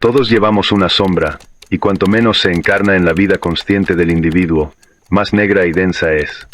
Todos llevamos una sombra, y cuanto menos se encarna en la vida consciente del individuo, más negra y densa es.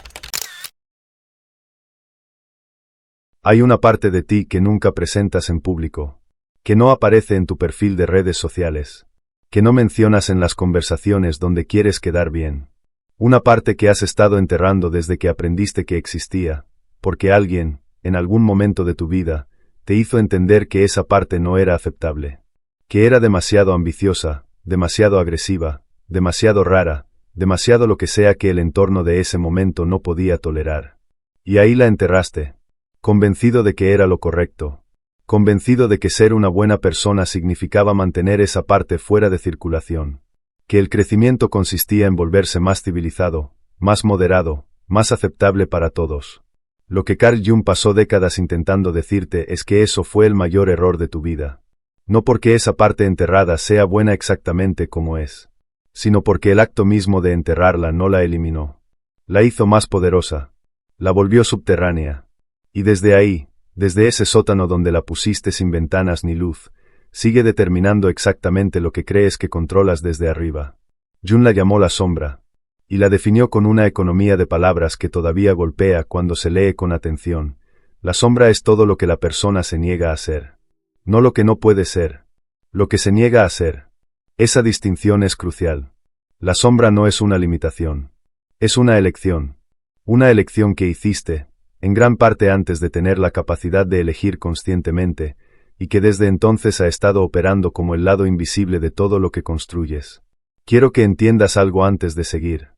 Hay una parte de ti que nunca presentas en público, que no aparece en tu perfil de redes sociales, que no mencionas en las conversaciones donde quieres quedar bien. Una parte que has estado enterrando desde que aprendiste que existía, porque alguien, en algún momento de tu vida, te hizo entender que esa parte no era aceptable, que era demasiado ambiciosa, demasiado agresiva, demasiado rara, demasiado lo que sea que el entorno de ese momento no podía tolerar. Y ahí la enterraste, convencido de que era lo correcto, convencido de que ser una buena persona significaba mantener esa parte fuera de circulación, que el crecimiento consistía en volverse más civilizado, más moderado, más aceptable para todos. Lo que Carl Jung pasó décadas intentando decirte es que eso fue el mayor error de tu vida. No porque esa parte enterrada sea buena exactamente como es, sino porque el acto mismo de enterrarla no la eliminó. La hizo más poderosa, la volvió subterránea. Y desde ahí, desde ese sótano donde la pusiste sin ventanas ni luz, sigue determinando exactamente lo que crees que controlas desde arriba. Jung la llamó la sombra, y la definió con una economía de palabras que todavía golpea cuando se lee con atención. La sombra es todo lo que la persona se niega a ser. No lo que no puede ser, lo que se niega a ser. Esa distinción es crucial. La sombra no es una limitación. Es una elección que hiciste, en gran parte antes de tener la capacidad de elegir conscientemente, y que desde entonces ha estado operando como el lado invisible de todo lo que construyes. Quiero que entiendas algo antes de seguir.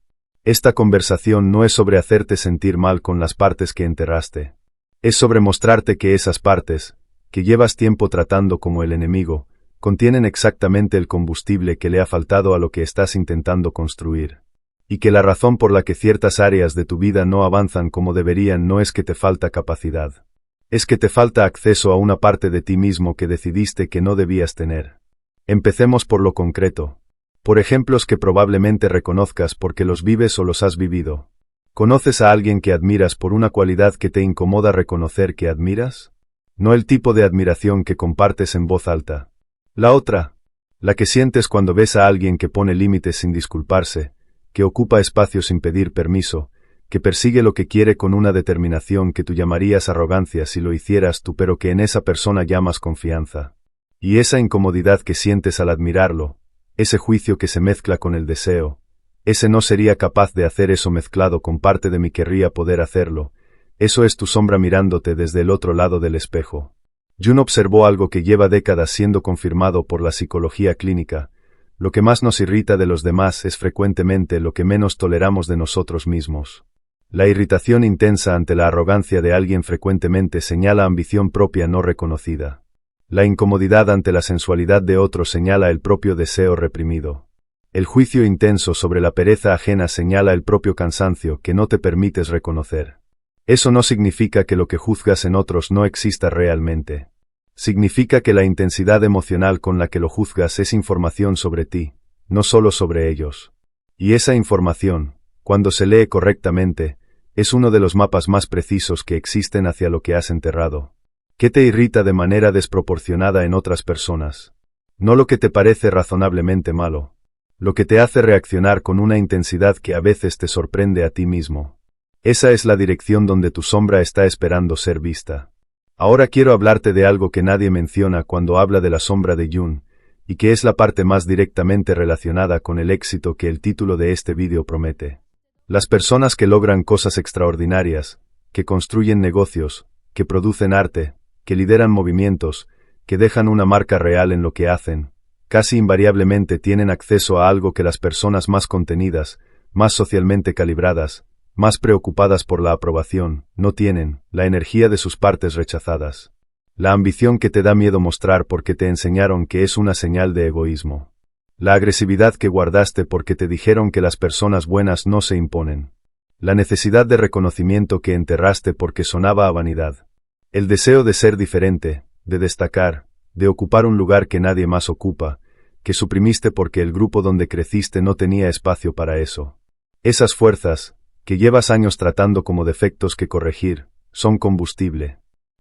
Esta conversación no es sobre hacerte sentir mal con las partes que enterraste. Es sobre mostrarte que esas partes, que llevas tiempo tratando como el enemigo, contienen exactamente el combustible que le ha faltado a lo que estás intentando construir. Y que la razón por la que ciertas áreas de tu vida no avanzan como deberían no es que te falta capacidad. Es que te falta acceso a una parte de ti mismo que decidiste que no debías tener. Empecemos por lo concreto. Por ejemplos que probablemente reconozcas porque los vives o los has vivido. ¿Conoces a alguien que admiras por una cualidad que te incomoda reconocer que admiras? No el tipo de admiración que compartes en voz alta. La otra, la que sientes cuando ves a alguien que pone límites sin disculparse, que ocupa espacio sin pedir permiso, que persigue lo que quiere con una determinación que tú llamarías arrogancia si lo hicieras tú, pero que en esa persona llamas confianza. Y esa incomodidad que sientes al admirarlo, ese juicio que se mezcla con el deseo, ese no sería capaz de hacer eso mezclado con parte de mí querría poder hacerlo, eso es tu sombra mirándote desde el otro lado del espejo. Jung observó algo que lleva décadas siendo confirmado por la psicología clínica. Lo que más nos irrita de los demás es frecuentemente lo que menos toleramos de nosotros mismos. La irritación intensa ante la arrogancia de alguien frecuentemente señala ambición propia no reconocida. La incomodidad ante la sensualidad de otro señala el propio deseo reprimido. El juicio intenso sobre la pereza ajena señala el propio cansancio que no te permites reconocer. Eso no significa que lo que juzgas en otros no exista realmente. Significa que la intensidad emocional con la que lo juzgas es información sobre ti, no solo sobre ellos. Y esa información, cuando se lee correctamente, es uno de los mapas más precisos que existen hacia lo que has enterrado. ¿Qué te irrita de manera desproporcionada en otras personas? No lo que te parece razonablemente malo. Lo que te hace reaccionar con una intensidad que a veces te sorprende a ti mismo. Esa es la dirección donde tu sombra está esperando ser vista. Ahora quiero hablarte de algo que nadie menciona cuando habla de la sombra de Jung, y que es la parte más directamente relacionada con el éxito que el título de este vídeo promete. Las personas que logran cosas extraordinarias, que construyen negocios, que producen arte, que lideran movimientos, que dejan una marca real en lo que hacen, casi invariablemente tienen acceso a algo que las personas más contenidas, más socialmente calibradas, más preocupadas por la aprobación, no tienen: la energía de sus partes rechazadas. La ambición que te da miedo mostrar porque te enseñaron que es una señal de egoísmo. La agresividad que guardaste porque te dijeron que las personas buenas no se imponen. La necesidad de reconocimiento que enterraste porque sonaba a vanidad. El deseo de ser diferente, de destacar, de ocupar un lugar que nadie más ocupa, que suprimiste porque el grupo donde creciste no tenía espacio para eso. Esas fuerzas, que llevas años tratando como defectos que corregir, son combustible.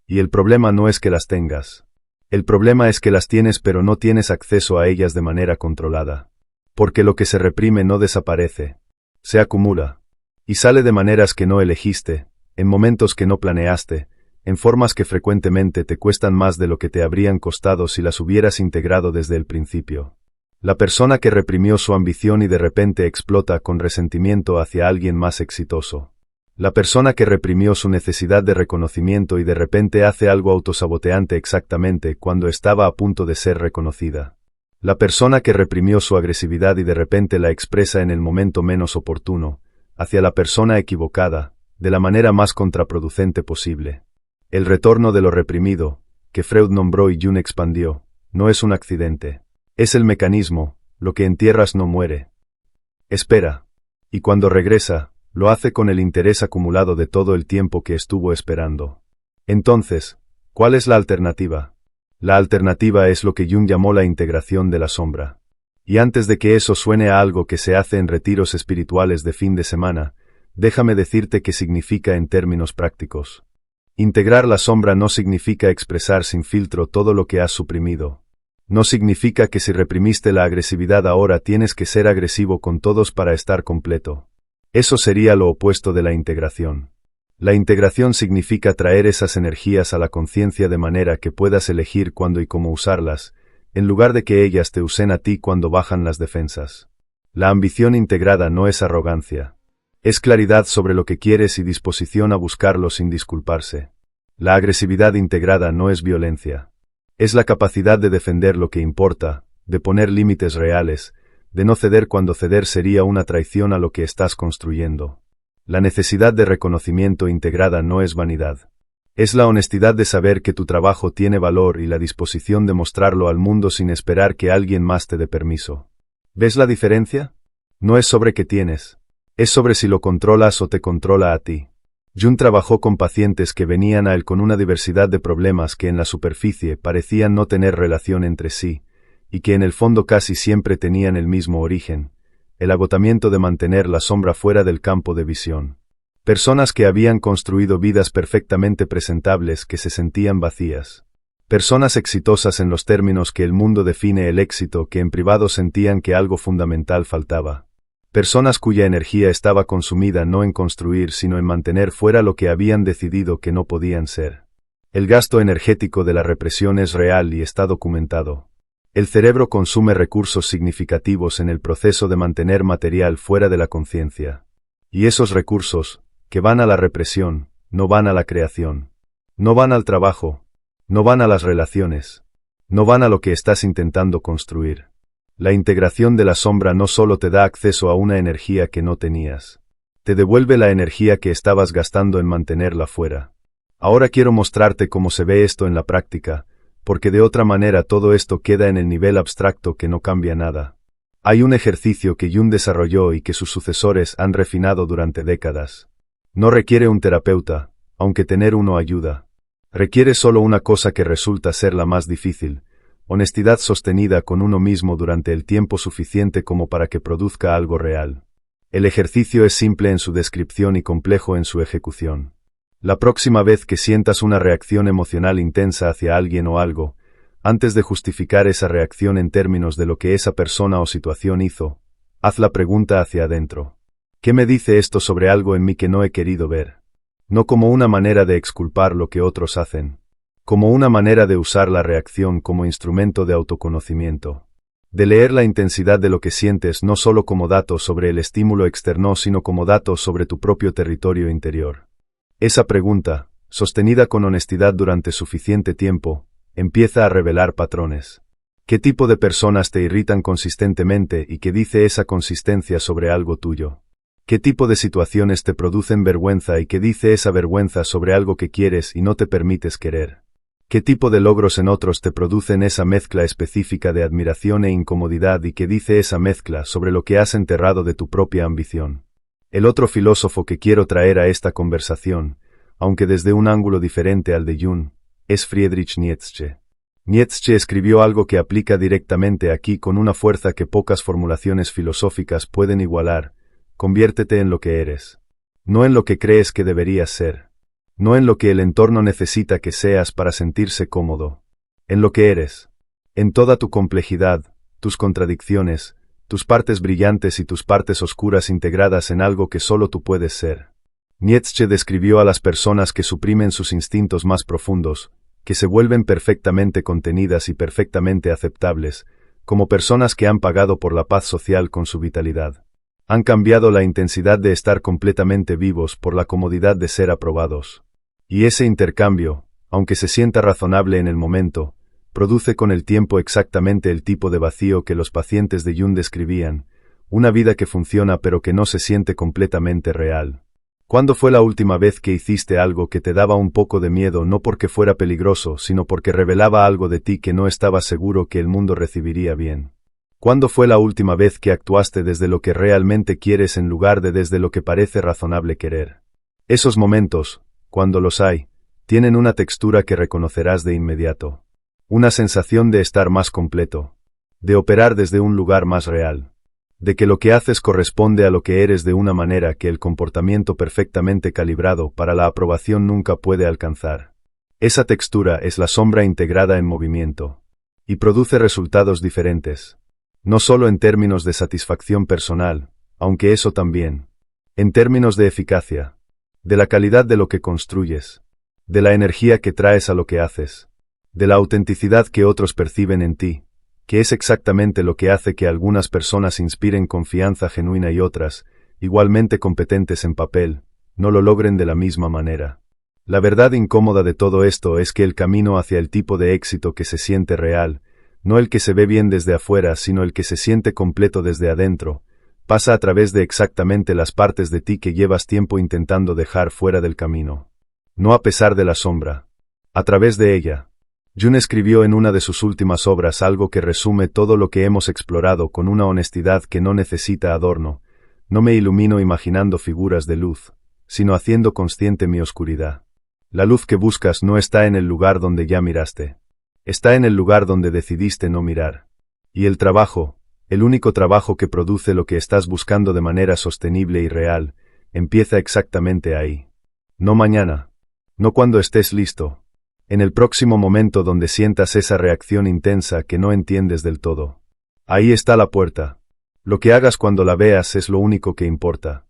Y el problema no es que las tengas. El problema es que las tienes pero no tienes acceso a ellas de manera controlada. Porque lo que se reprime no desaparece. Se acumula. Y sale de maneras que no elegiste, en momentos que no planeaste, en formas que frecuentemente te cuestan más de lo que te habrían costado si las hubieras integrado desde el principio. La persona que reprimió su ambición y de repente explota con resentimiento hacia alguien más exitoso. La persona que reprimió su necesidad de reconocimiento y de repente hace algo autosaboteante exactamente cuando estaba a punto de ser reconocida. La persona que reprimió su agresividad y de repente la expresa en el momento menos oportuno, hacia la persona equivocada, de la manera más contraproducente posible. El retorno de lo reprimido, que Freud nombró y Jung expandió, no es un accidente. Es el mecanismo, lo que entierras no muere. Espera. Y cuando regresa, lo hace con el interés acumulado de todo el tiempo que estuvo esperando. Entonces, ¿cuál es la alternativa? La alternativa es lo que Jung llamó la integración de la sombra. Y antes de que eso suene a algo que se hace en retiros espirituales de fin de semana, déjame decirte qué significa en términos prácticos. Integrar la sombra no significa expresar sin filtro todo lo que has suprimido. No significa que si reprimiste la agresividad ahora tienes que ser agresivo con todos para estar completo. Eso sería lo opuesto de la integración. La integración significa traer esas energías a la conciencia de manera que puedas elegir cuándo y cómo usarlas, en lugar de que ellas te usen a ti cuando bajan las defensas. La ambición integrada no es arrogancia. Es claridad sobre lo que quieres y disposición a buscarlo sin disculparse. La agresividad integrada no es violencia. Es la capacidad de defender lo que importa, de poner límites reales, de no ceder cuando ceder sería una traición a lo que estás construyendo. La necesidad de reconocimiento integrada no es vanidad. Es la honestidad de saber que tu trabajo tiene valor y la disposición de mostrarlo al mundo sin esperar que alguien más te dé permiso. ¿Ves la diferencia? No es sobre qué tienes. Es sobre si lo controlas o te controla a ti. Jung trabajó con pacientes que venían a él con una diversidad de problemas que en la superficie parecían no tener relación entre sí, y que en el fondo casi siempre tenían el mismo origen, el agotamiento de mantener la sombra fuera del campo de visión. Personas que habían construido vidas perfectamente presentables que se sentían vacías. Personas exitosas en los términos que el mundo define el éxito que en privado sentían que algo fundamental faltaba. Personas cuya energía estaba consumida no en construir sino en mantener fuera lo que habían decidido que no podían ser. El gasto energético de la represión es real y está documentado. El cerebro consume recursos significativos en el proceso de mantener material fuera de la conciencia. Y esos recursos, que van a la represión, no van a la creación. No van al trabajo. No van a las relaciones. No van a lo que estás intentando construir. La integración de la sombra no solo te da acceso a una energía que no tenías. Te devuelve la energía que estabas gastando en mantenerla fuera. Ahora quiero mostrarte cómo se ve esto en la práctica, porque de otra manera todo esto queda en el nivel abstracto que no cambia nada. Hay un ejercicio que Jung desarrolló y que sus sucesores han refinado durante décadas. No requiere un terapeuta, aunque tener uno ayuda. Requiere solo una cosa que resulta ser la más difícil: honestidad sostenida con uno mismo durante el tiempo suficiente como para que produzca algo real. El ejercicio es simple en su descripción y complejo en su ejecución. La próxima vez que sientas una reacción emocional intensa hacia alguien o algo, antes de justificar esa reacción en términos de lo que esa persona o situación hizo, haz la pregunta hacia adentro. ¿Qué me dice esto sobre algo en mí que no he querido ver? No como una manera de exculpar lo que otros hacen, como una manera de usar la reacción como instrumento de autoconocimiento. De leer la intensidad de lo que sientes no solo como datos sobre el estímulo externo sino como datos sobre tu propio territorio interior. Esa pregunta, sostenida con honestidad durante suficiente tiempo, empieza a revelar patrones. ¿Qué tipo de personas te irritan consistentemente y qué dice esa consistencia sobre algo tuyo? ¿Qué tipo de situaciones te producen vergüenza y qué dice esa vergüenza sobre algo que quieres y no te permites querer? ¿Qué tipo de logros en otros te producen esa mezcla específica de admiración e incomodidad y qué dice esa mezcla sobre lo que has enterrado de tu propia ambición? El otro filósofo que quiero traer a esta conversación, aunque desde un ángulo diferente al de Jung, es Friedrich Nietzsche. Nietzsche escribió algo que aplica directamente aquí con una fuerza que pocas formulaciones filosóficas pueden igualar: conviértete en lo que eres. No en lo que crees que deberías ser. No en lo que el entorno necesita que seas para sentirse cómodo. en lo que eres, en toda tu complejidad, tus contradicciones, tus partes brillantes y tus partes oscuras integradas en algo que solo tú puedes ser. Nietzsche describió a las personas que suprimen sus instintos más profundos, que se vuelven perfectamente contenidas y perfectamente aceptables, como personas que han pagado por la paz social con su vitalidad. Han cambiado la intensidad de estar completamente vivos por la comodidad de ser aprobados. Y ese intercambio, aunque se sienta razonable en el momento, produce con el tiempo exactamente el tipo de vacío que los pacientes de Jung describían, una vida que funciona pero que no se siente completamente real. ¿Cuándo fue la última vez que hiciste algo que te daba un poco de miedo no porque fuera peligroso, sino porque revelaba algo de ti que no estabas seguro que el mundo recibiría bien? ¿Cuándo fue la última vez que actuaste desde lo que realmente quieres en lugar de desde lo que parece razonable querer? Esos momentos, cuando los hay, tienen una textura que reconocerás de inmediato. Una sensación de estar más completo, de operar desde un lugar más real, de que lo que haces corresponde a lo que eres de una manera que el comportamiento perfectamente calibrado para la aprobación nunca puede alcanzar. Esa textura es la sombra integrada en movimiento, y produce resultados diferentes, no solo en términos de satisfacción personal, aunque eso también, en términos de eficacia, de la calidad de lo que construyes, de la energía que traes a lo que haces, de la autenticidad que otros perciben en ti, que es exactamente lo que hace que algunas personas inspiren confianza genuina y otras, igualmente competentes en papel, no lo logren de la misma manera. La verdad incómoda de todo esto es que el camino hacia el tipo de éxito que se siente real, no el que se ve bien desde afuera, sino el que se siente completo desde adentro, pasa a través de exactamente las partes de ti que llevas tiempo intentando dejar fuera del camino. No a pesar de la sombra. A través de ella. Jung escribió en una de sus últimas obras algo que resume todo lo que hemos explorado con una honestidad que no necesita adorno. No me ilumino imaginando figuras de luz, sino haciendo consciente mi oscuridad. La luz que buscas no está en el lugar donde ya miraste. Está en el lugar donde decidiste no mirar. Y el trabajo, el único trabajo que produce lo que estás buscando de manera sostenible y real, empieza exactamente ahí. No mañana. No cuando estés listo. En el próximo momento donde sientas esa reacción intensa que no entiendes del todo. Ahí está la puerta. Lo que hagas cuando la veas es lo único que importa.